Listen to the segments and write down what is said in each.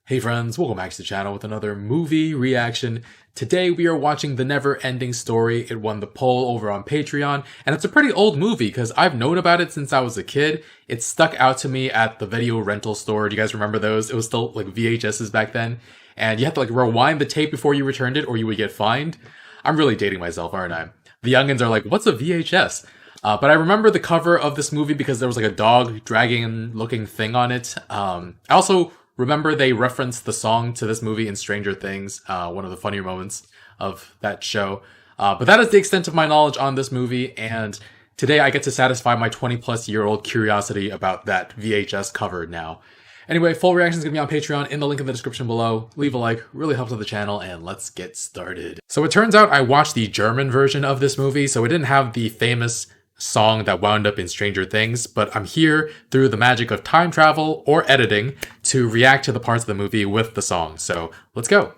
Hey friends, welcome back to the channel with another movie reaction. Today we are watching The NeverEnding Story. It won the poll over on Patreon, and it's a pretty old movie because I've known about it since I was a kid. It stuck out to me at the video rental store. Do you guys remember those? It was still like VHSs back then, and you had to like rewind the tape before you returned it or you would get fined. I'm really dating myself, aren't I? The youngins are like, what's a VHS? But I remember the cover of this movie because there was like a dog dragon looking thing on it. I also remember they referenced the song to this movie in Stranger Things, one of the funnier moments of that show. But that is the extent of my knowledge on this movie, and today I get to satisfy my 20-plus-year-old curiosity about that VHS cover now. Anyway, full reaction is going to be on Patreon in the link in the description below. Leave a like, really helps with the channel, and let's get started. So it turns out I watched the German version of this movie, so it didn't have the famous song that wound up in Stranger Things, but I'm here through the magic of time travel or editing to react to the parts of the movie with the song. So let's go.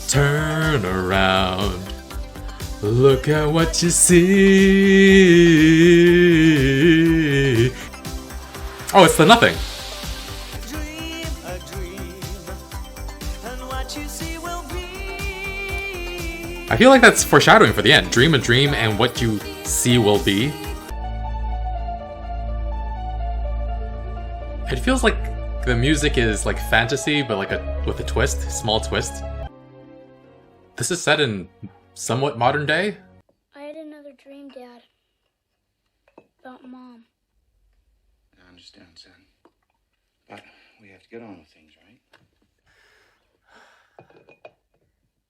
Turn around, look at what you see. Oh, it's the nothing. Dream a dream, and what you see will be. I feel like that's foreshadowing for the end. Dream a dream and what you see will be. It feels like the music is like fantasy, but like with a twist, small twist. This is set in somewhat modern day. I had another dream, Dad. About Mom. I understand, son. But we have to get on with things, right?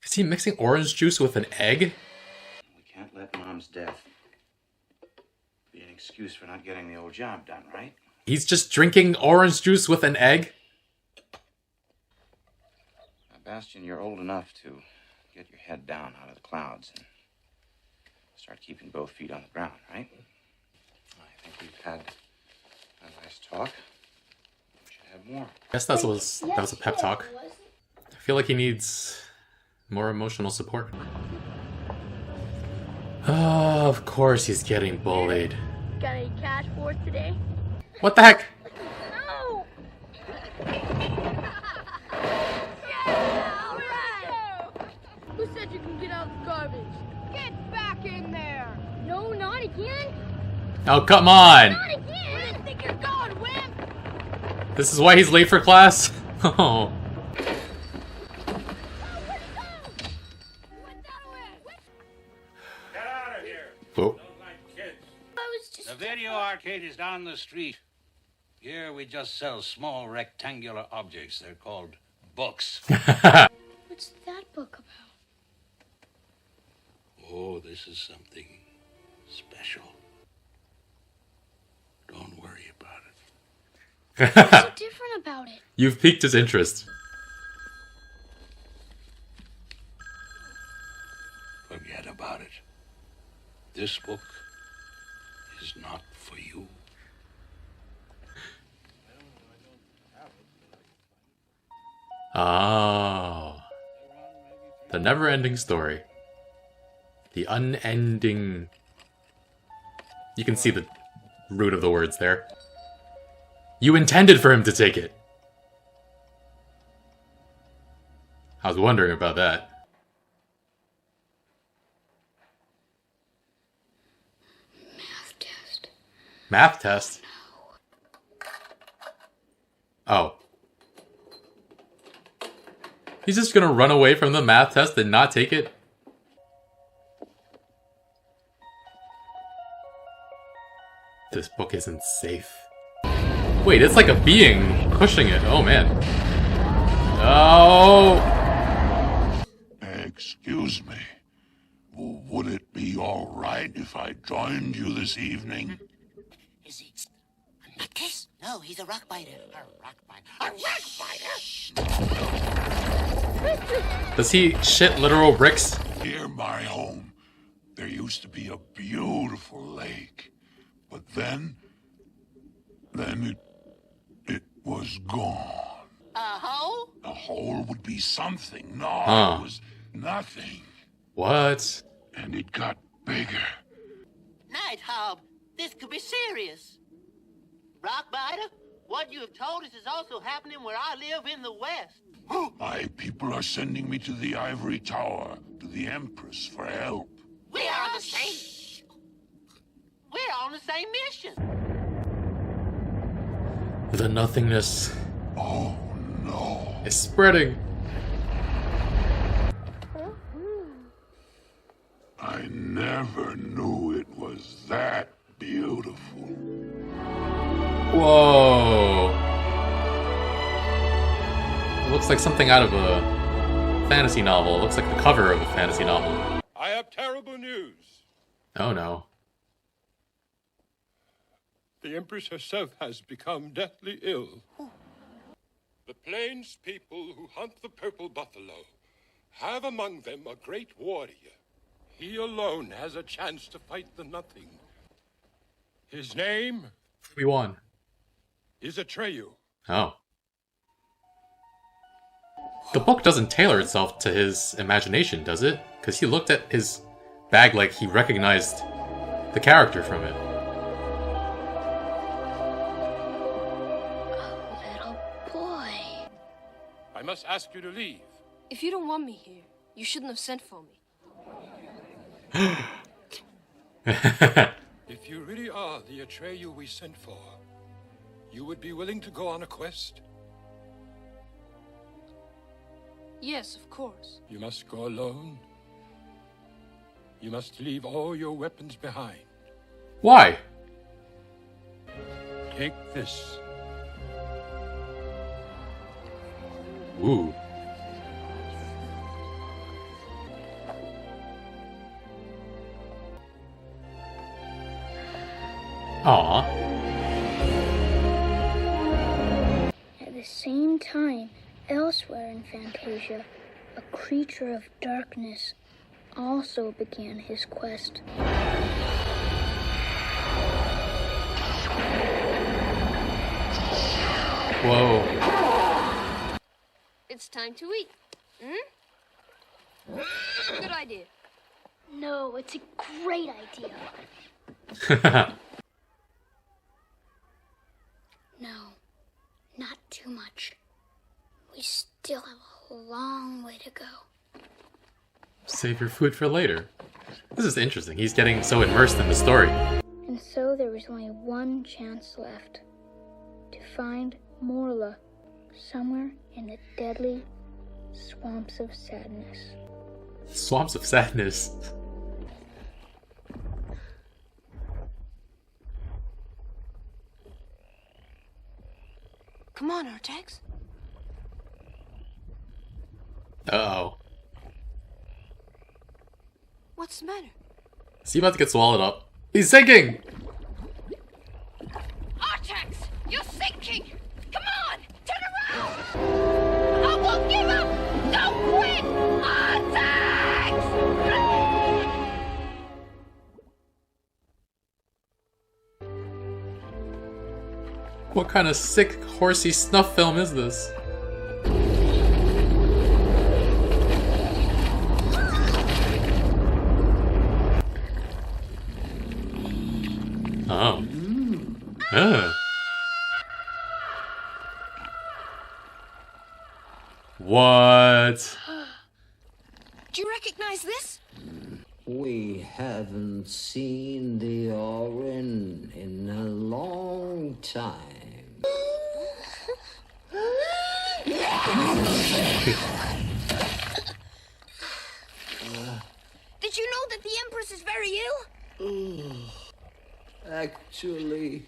Is he mixing orange juice with an egg? We can't let Mom's death be an excuse for not getting the old job done, right? He's just drinking orange juice with an egg? Now, Bastian, you're old enough to get your head down out of the clouds and start keeping both feet on the ground, right? I think we've had a nice talk. We should have more. I guess that was a pep talk. I feel like he needs more emotional support. Oh, of course he's getting bullied. Got any cash for us today? What the heck? No! Yeah, all right. Who said you can get out of the garbage? Get back in there. No, not again. Oh, come on! Not again. Where do you think you're going, wimp? This is why he's late for class? Oh. Get out of here. Oh. Don't like kids. I was just... The video arcade is down the street. Here we just sell small rectangular objects. They're called books. What's that book about? Oh, this is something special. Don't worry about it. What's so different about it? You've piqued his interest. Forget about it. This book is not for you. Oh. The never-ending story. The unending... You can see the root of the words there. You intended for him to take it. I was wondering about that. Math test. Math test? Oh. He's just gonna run away from the math test and not take it? This book isn't safe. Wait, it's like a being pushing it. Oh, man. Oh! Excuse me. Would it be all right if I joined you this evening? Is he a nutcase? No, he's a rock biter. A rock biter. A rock biter! Does he shit literal bricks? Near my home, there used to be a beautiful lake. But then it was gone. A hole? A hole would be something. No, Huh. it was nothing. What? And it got bigger. Night, Hob. This could be serious. Rock biter? What you have told us is also happening where I live in the West. people are sending me to the ivory tower, to the Empress, for help. We are on the same. We're on the same mission. The nothingness Oh no. is spreading. I never knew it was that beautiful. Whoa. It looks like something out of a fantasy novel. It looks like the cover of a fantasy novel. I have terrible news. Oh no. The Empress herself has become deathly ill. The plains people who hunt the purple buffalo have among them a great warrior. He alone has a chance to fight the Nothing. His name We won. is Atreyu. Oh. The book doesn't tailor itself to his imagination, does it? Because he looked at his bag like he recognized the character from it. Little boy. I must ask you to leave. If you don't want me here, you shouldn't have sent for me. If you really are the Atreyu we sent for, you would be willing to go on a quest? Yes, of course. You must go alone. You must leave all your weapons behind. Why? Take this. Ooh. Aw. At the same time, elsewhere in Fantasia, a creature of darkness also began his quest. Whoa. It's time to eat. Good idea. No, it's a great idea. No, not too much. We still have a long way to go. Save your food for later. This is interesting. He's getting so immersed in the story. And so there was only one chance left. To find Morla somewhere in the deadly swamps of sadness. Swamps of sadness. Come on, Artax. Uh-oh. What's the matter? Is he about to get swallowed up? He's sinking! Artax! You're sinking! Come on! Turn around! I won't give up! Don't quit! Artax! What kind of sick, horsey snuff film is this? Oh. What? Do you recognize this? We haven't seen the Orin in a long time. Did you know that the Empress is very ill? Actually,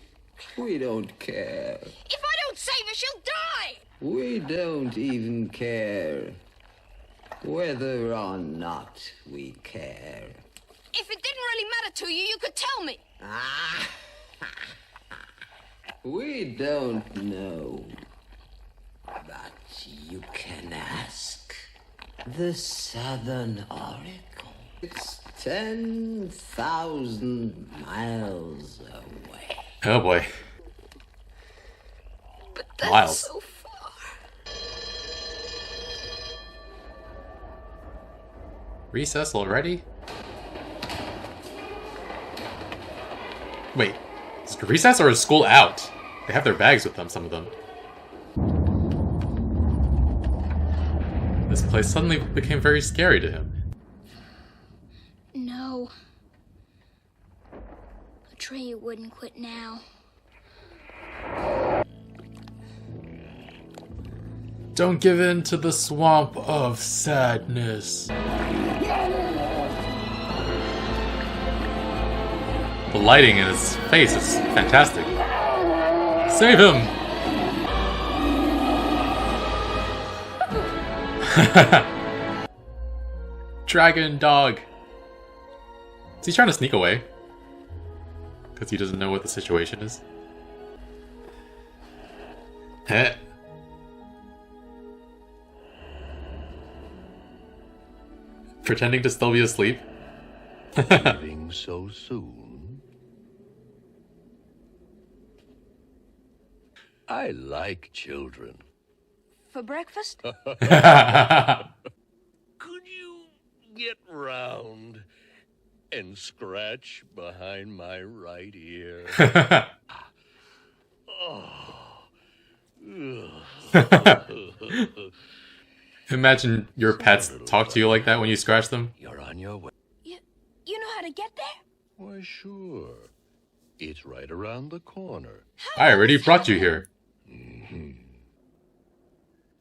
we don't care. If I don't save her, she'll die! We don't even care whether or not we care. If it didn't really matter to you, you could tell me. We don't know, but you can ask the Southern Oracle. It's 10,000 miles away. Oh boy. But that's Miles. so far. Recess already? Wait, is it recess or is school out? They have their bags with them, some of them. This place suddenly became very scary to him. No. Atreyu wouldn't quit now. Don't give in to the swamp of sadness. The lighting in his face is fantastic. Save him! Dragon dog. Is he trying to sneak away? Because he doesn't know what the situation is. Heh. Pretending to still be asleep. Leaving so soon? I like children. For breakfast? Could you get round and scratch behind my right ear? Imagine your pets talk to you like that when you scratch them. You're on your way. You know how to get there? Why, sure. It's right around the corner. I already brought you here.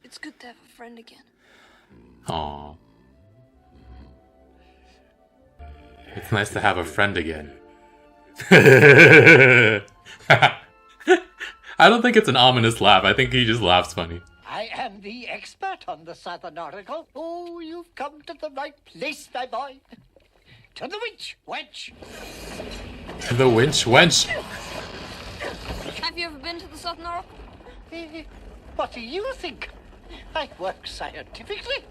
It's good to have a friend again. Aww. It's nice to have a friend again. I don't think it's an ominous laugh. I think he just laughs funny. I am the expert on the Southern Oracle. Oh, you've come to the right place, my boy. To the winch, wench. To the winch, wench. Have you ever been to the Southern Oracle? What do you think? I work scientifically.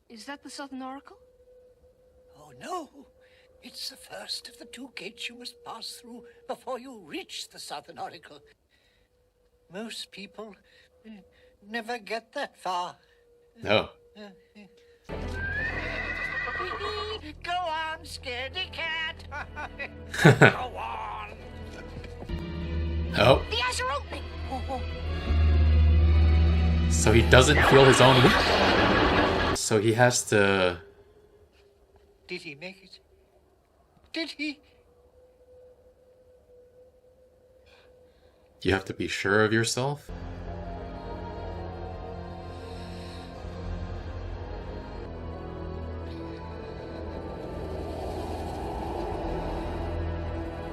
Is that the Southern Oracle? Oh, no. It's the first of the two gates you must pass through before you reach the Southern Oracle. Most people never get that far. No. Go on, scaredy cat. Go on. Oh. The eyes are opening. So he doesn't feel his own. So he has to. Did he make it? Did he? You have to be sure of yourself.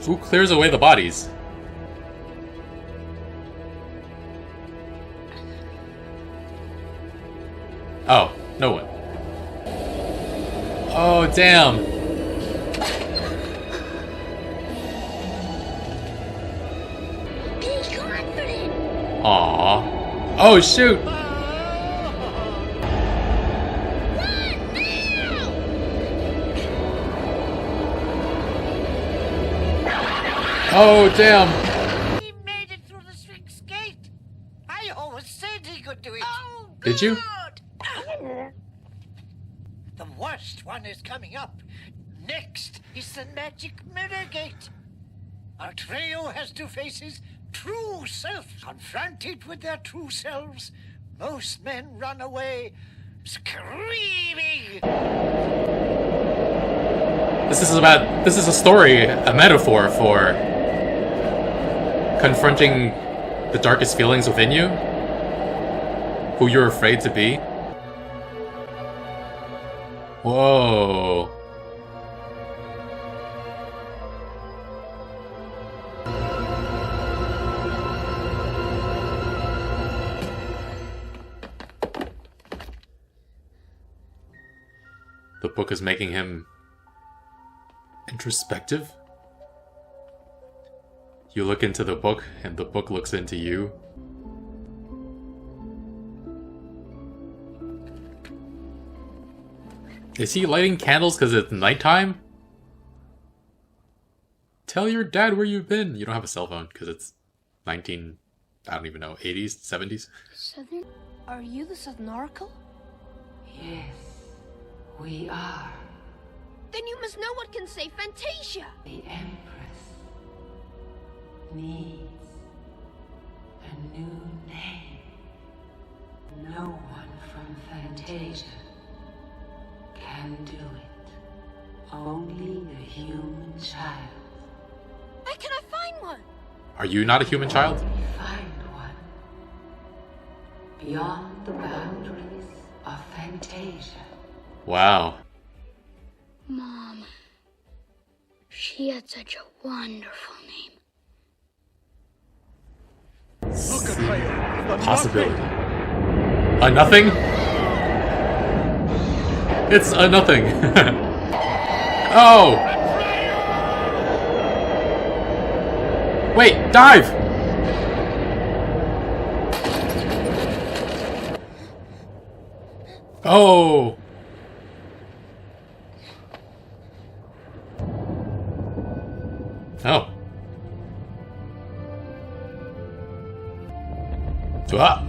Who clears away the bodies? Oh, no one. Oh, damn. Be confident. Aww. Oh, shoot. Oh, damn. He made it through the Sphinx Gate. I always said he could do it. Oh, Did you? The worst one is coming up. Next is the magic mirror gate. Atreyu has to face his true self. Confronted with their true selves, most men run away screaming. This is a story, a metaphor for confronting the darkest feelings within you, who you're afraid to be. Whoa. The book is making him introspective. You look into the book, and the book looks into you. Is he lighting candles because it's nighttime? Tell your dad where you've been. You don't have a cell phone because it's 19, I don't even know, 80s, 70s? Southern? Are you the Southern Oracle? Yes, we are. Then you must know what can save Fantasia. The Empress needs a new name. Fantasia can do it. Only a human child. Where can I find one? Are you not a human child? Find one. Beyond the boundaries of Fantasia. Wow. Mom. She had such a wonderful name. Look, Atreyu. Possibility. A nothing? It's a nothing. Oh! Wait, dive! Oh! Oh. Ah.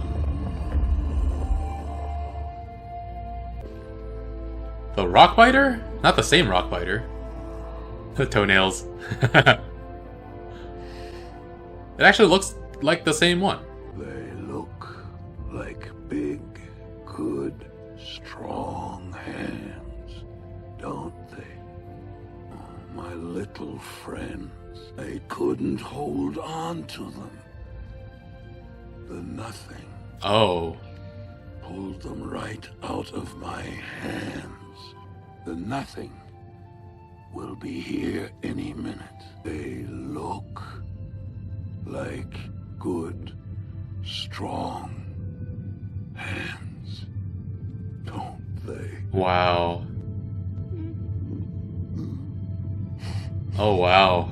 The rock biter? Not the same rock biter. The toenails. It actually looks like the same one. They look like big, good, strong hands, don't they? Oh, my little friends. I couldn't hold on to them. The nothing Oh. pulled them right out of my hands. The nothing will be here any minute. They look like good, strong hands, don't they? Wow. Oh, wow.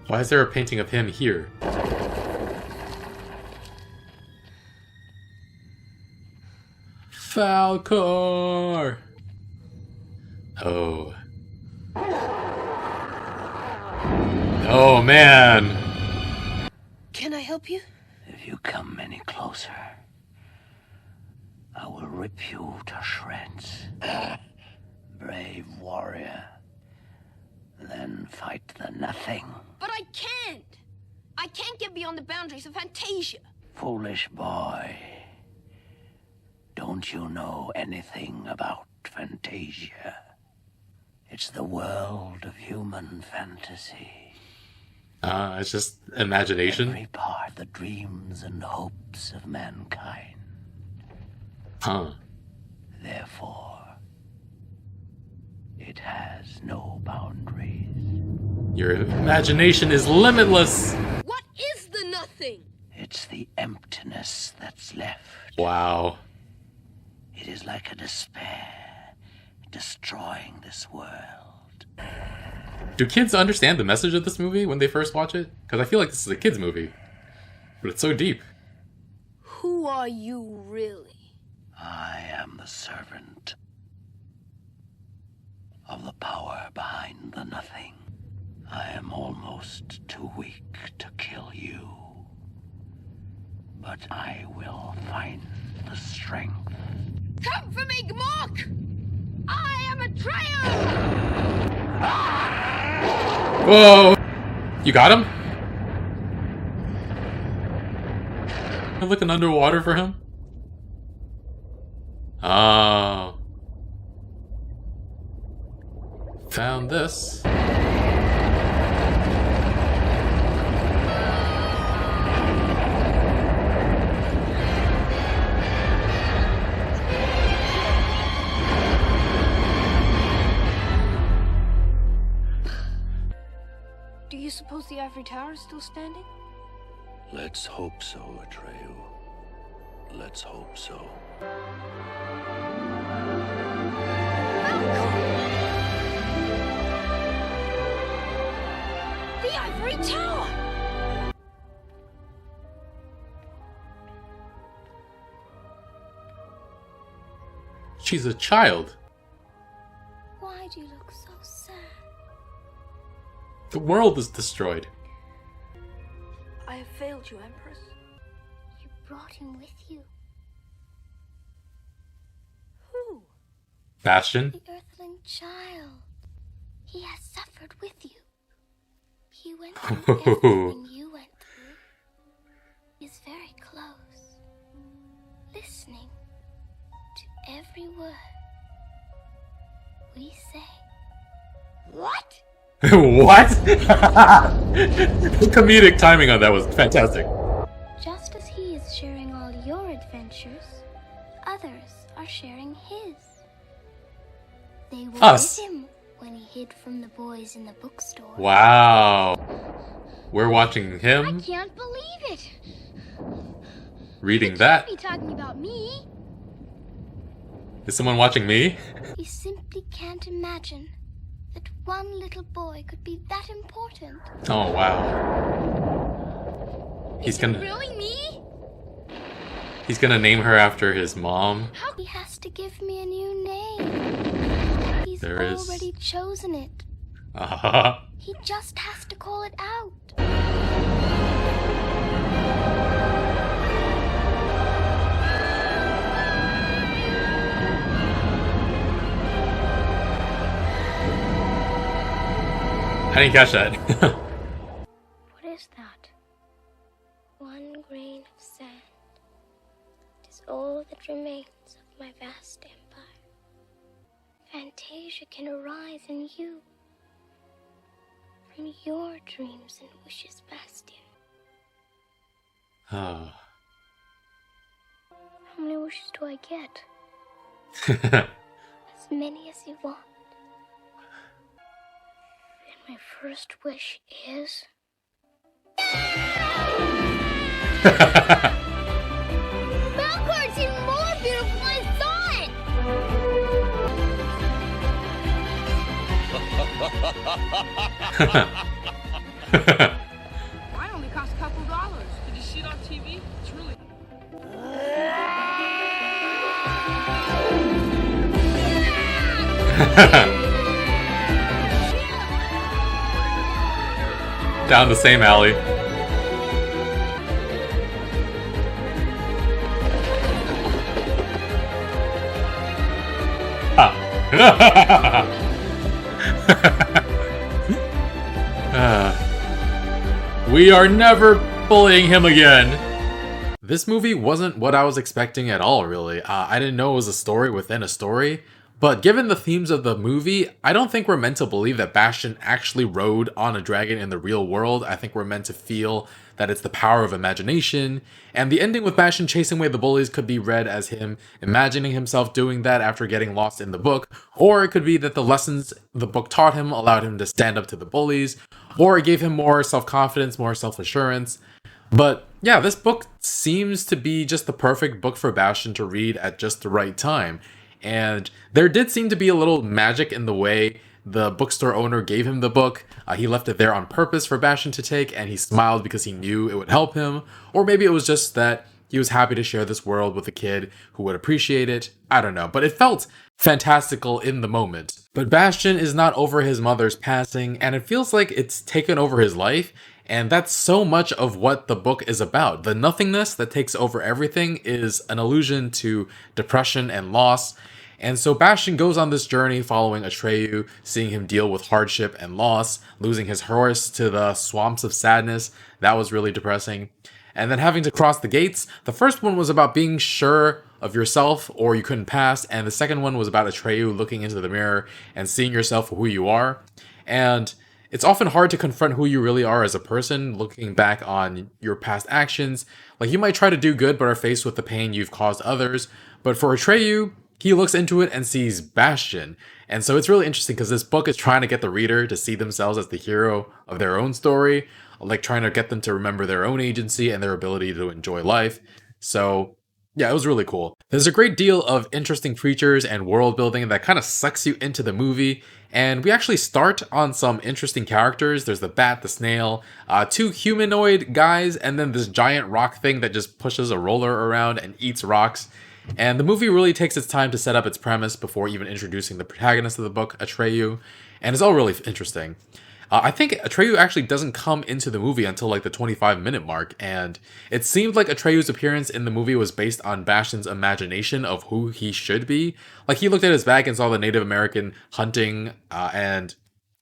Why is there a painting of him here? Falcor! Oh. Oh, man! Can I help you? If you come any closer, I will rip you to shreds. Brave warrior. Then fight the nothing. But I can't. I can't get beyond the boundaries of Fantasia. Foolish boy. Don't you know anything about Fantasia? It's the world of human fantasy. It's just imagination. Every part the dreams and hopes of mankind. Huh. Therefore, it has no boundaries. Your imagination is limitless! What is the nothing? It's the emptiness that's left. Wow. It is like a despair, destroying this world. Do kids understand the message of this movie when they first watch it? Because I feel like this is a kid's movie. But it's so deep. Who are you really? I am the servant of the power behind the nothing. I am almost too weak to kill you. But I will find the strength. Come for me, Gmork! I am Atreyu! Whoa! You got him? I'm looking underwater for him? Oh. Found this. Do you suppose the ivory tower is still standing? Let's hope so, Atreyu. Let's hope so. The ivory tower! She's a child. Why do you look so sad? The world is destroyed. I have failed you, Empress. You brought him with you. Bastian? The Earthling child. He has suffered with you. He went through everything you went through. He's very close, listening to every word we say. What? What? The comedic timing on that was fantastic. Just as he is sharing all your adventures, others are sharing his. They were Us. with him when he hid from the boys in the bookstore. Wow. We're watching him Can't believe it. reading that. Be talking about me. Is someone watching me? You simply can't imagine that one little boy could be that important. Oh, wow. He's gonna Really me? name her after his mom. How he has to give me a new name. He's There is- already chosen it. Uh-huh. He just has to call it out. I didn't catch that. What is that? One grain of sand. It is all that remains of my vast empire. Fantasia can arise in you. From your dreams and wishes, Bastian. Oh. How many wishes do I get? As many as you want. And my first wish is... Melkor's even more beautiful than I thought! Mine only cost a couple dollars. Did you see it on TV? It's really... Down the same alley. We are never bullying him again. This movie wasn't what I was expecting at all, really. I didn't know it was a story within a story. But given the themes of the movie, I don't think we're meant to believe that Bastian actually rode on a dragon in the real world. I think we're meant to feel that it's the power of imagination. And the ending with Bastian chasing away the bullies could be read as him imagining himself doing that after getting lost in the book. Or it could be that the lessons the book taught him allowed him to stand up to the bullies. Or it gave him more self-confidence, more self-assurance. But yeah, this book seems to be just the perfect book for Bastian to read at just the right time. And there did seem to be a little magic in the way the bookstore owner gave him the book. He left it there on purpose for Bastian to take, and he smiled because he knew it would help him. Or maybe it was just that he was happy to share this world with a kid who would appreciate it. I don't know, but it felt fantastical in the moment. But Bastian is not over his mother's passing, and it feels like it's taken over his life. And that's so much of what the book is about. The nothingness that takes over everything is an allusion to depression and loss. And so Bastian goes on this journey following Atreyu, seeing him deal with hardship and loss, losing his horse to the swamps of sadness. That was really depressing. And then having to cross the gates. The first one was about being sure of yourself or you couldn't pass. And the second one was about Atreyu looking into the mirror and seeing yourself for who you are. And it's often hard to confront who you really are as a person, looking back on your past actions. Like, you might try to do good, but are faced with the pain you've caused others. But for Atreyu, he looks into it and sees Bastian. And so it's really interesting because this book is trying to get the reader to see themselves as the hero of their own story, like trying to get them to remember their own agency and their ability to enjoy life. So yeah, it was really cool. There's a great deal of interesting creatures and world building that kind of sucks you into the movie. And we actually start on some interesting characters. There's the bat, the snail, two humanoid guys, and then this giant rock thing that just pushes a roller around and eats rocks. And the movie really takes its time to set up its premise before even introducing the protagonist of the book, Atreyu. And it's all really interesting. I think Atreyu actually doesn't come into the movie until like the 25-minute mark, and it seemed like Atreyu's appearance in the movie was based on Bastian's imagination of who he should be. Like, he looked at his bag and saw the Native American hunting, and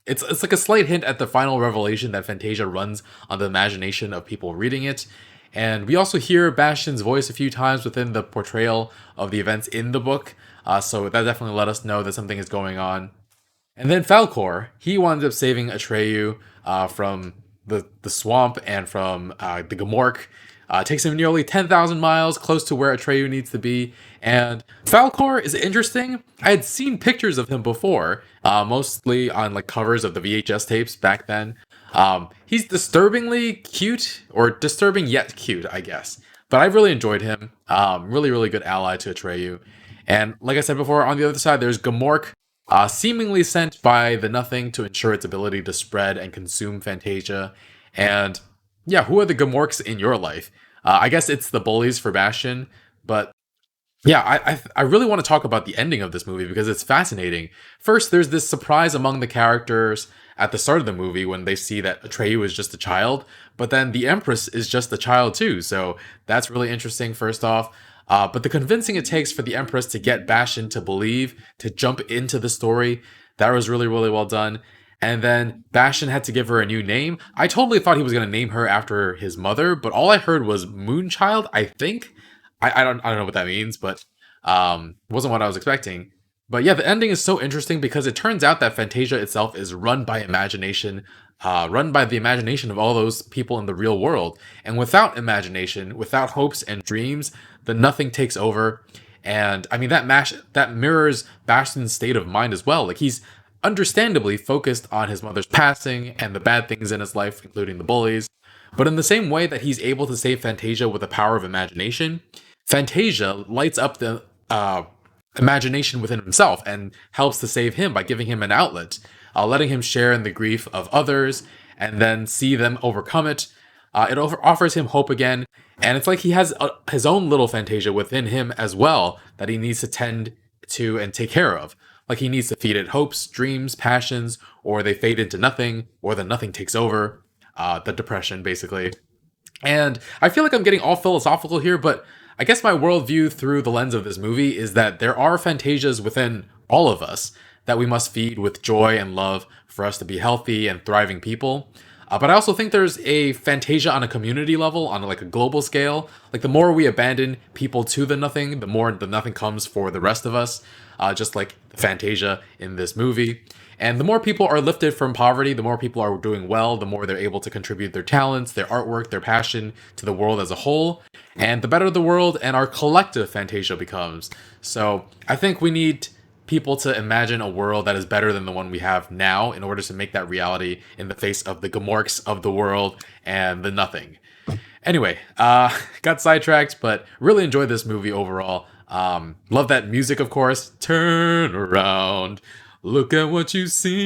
it's like a slight hint at the final revelation that Fantasia runs on the imagination of people reading it. And we also hear Bastian's voice a few times within the portrayal of the events in the book, so that definitely let us know that something is going on. And then Falkor, he winds up saving Atreyu from the swamp and from the Gmork. Takes him nearly 10,000 miles, close to where Atreyu needs to be. And Falkor is interesting. I had seen pictures of him before, mostly on like covers of the VHS tapes back then. He's disturbingly cute, or disturbing yet cute, I guess. But I really enjoyed him. Really, really good ally to Atreyu. And like I said before, on the other side, there's Gmork, seemingly sent by the Nothing to ensure its ability to spread and consume Fantasia. And yeah, who are the Gmorks in your life? I guess it's the bullies for Bastian, but yeah, I really want to talk about the ending of this movie because it's fascinating. First, there's this surprise among the characters at the start of the movie when they see that Atreyu is just a child, but then the Empress is just a child too, so that's really interesting, first off. But the convincing it takes for the Empress to get Bastian to believe, to jump into the story, that was really, really well done. And then Bastian had to give her a new name. I totally thought he was going to name her after his mother, but all I heard was Moonchild, I think. I don't know what that means, but wasn't what I was expecting. But yeah, the ending is so interesting because it turns out that Fantasia itself is run by imagination, run by the imagination of all those people in the real world. And without imagination, without hopes and dreams, the Nothing takes over. And I mean, that mirrors Bastian's state of mind as well. Like, he's understandably focused on his mother's passing and the bad things in his life, including the bullies. But in the same way that he's able to save Fantasia with the power of imagination, Fantasia lights up the imagination within himself and helps to save him by giving him an outlet, letting him share in the grief of others and then see them overcome it. It offers him hope again, and it's like he has his own little Fantasia within him as well that he needs to tend to and take care of. Like, he needs to feed it hopes, dreams, passions, or they fade into nothing, or the Nothing takes over, the depression, basically. And I feel like I'm getting all philosophical here, but I guess my worldview through the lens of this movie is that there are Fantasias within all of us that we must feed with joy and love for us to be healthy and thriving people. But I also think there's a Fantasia on a community level, on like a global scale. Like, the more we abandon people to the Nothing, the more the Nothing comes for the rest of us, just like Fantasia in this movie. And the more people are lifted from poverty, the more people are doing well, the more they're able to contribute their talents, their artwork, their passion to the world as a whole. And the better the world and our collective Fantasia becomes. So I think we need people to imagine a world that is better than the one we have now in order to make that reality in the face of the Gmorks of the world and the Nothing. Anyway, got sidetracked, but really enjoyed this movie overall. Love that music, of course. Turn around. Look at what you see.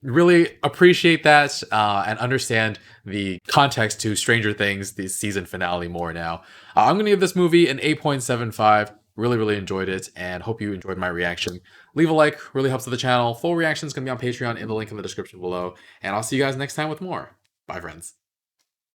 Really appreciate that and understand the context to Stranger Things, the season finale, more now. I'm going to give this movie an 8.75. Really, really enjoyed it and hope you enjoyed my reaction. Leave a like, really helps with the channel. Full reaction is going to be on Patreon in the link in the description below. And I'll see you guys next time with more. Bye, friends.